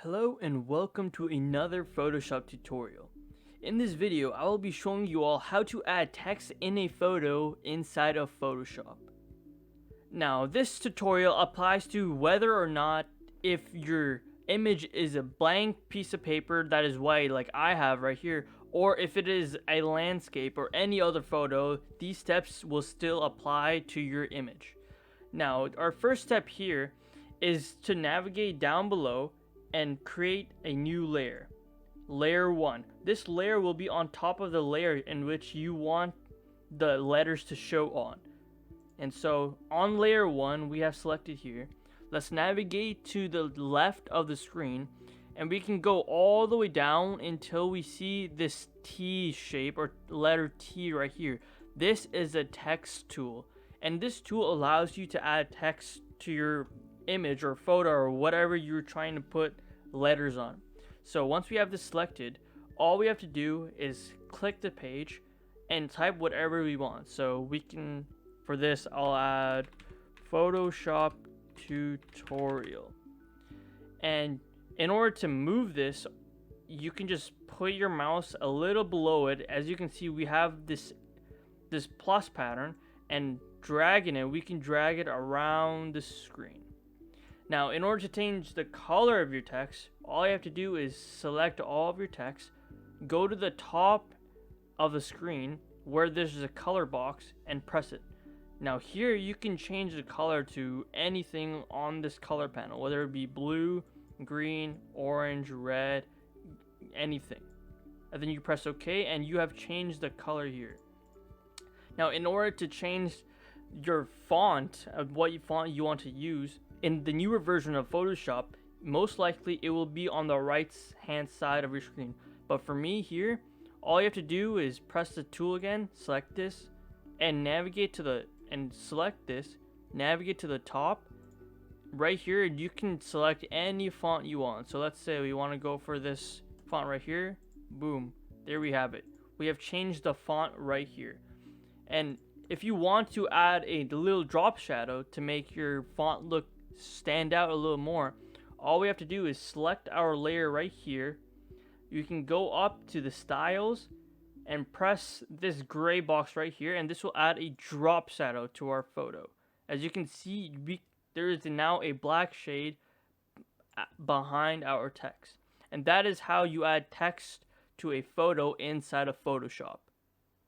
Hello and welcome to another Photoshop tutorial. In this video, I will be showing you all how to add text in a photo inside of Photoshop. Now, this tutorial applies to whether or not if your image is a blank piece of paper that is white like I have right here, or if it is a landscape or any other photo, these steps will still apply to your image. Now, our first step here is to navigate down below and create a new layer. Layer 1. This layer will be on top of the layer in which you want the letters to show on. And so on layer 1 we have selected here. Let's navigate to the left of the screen and we can go all the way down until we see this T shape or letter T right here. This is a text tool, and this tool allows you to add text to your image or photo or whatever you're trying to put letters on. So once we have this selected, all we have to do is click the page and type whatever we want. So we can, for this, I'll add Photoshop tutorial. And in order to move this, you can just put your mouse a little below it. As you can see, we have this plus pattern, and dragging it, we can drag it around the screen. Now, in order to change the color of your text, all you have to do is select all of your text, go to the top of the screen where there's a color box and press it. Now here you can change the color to anything on this color panel, whether it be blue, green, orange, red, anything. And then you press OK and you have changed the color here. Now, in order to change your font of what font you want to use, in the newer version of Photoshop, most likely it will be on the right hand side of your screen. But for me here, all you have to do is press the tool again, select this, and navigate to the navigate to the top. Right here, you can select any font you want. So let's say we want to go for this font right here. Boom, there we have it. We have changed the font right here. And if you want to add a little drop shadow to make your font look stand out a little more, all we have to do is select our layer right here. You can go up to the styles and press this gray box right here, and this will add a drop shadow to our photo. As you can see, there is now a black shade behind our text, and that is how you add text to a photo inside of Photoshop.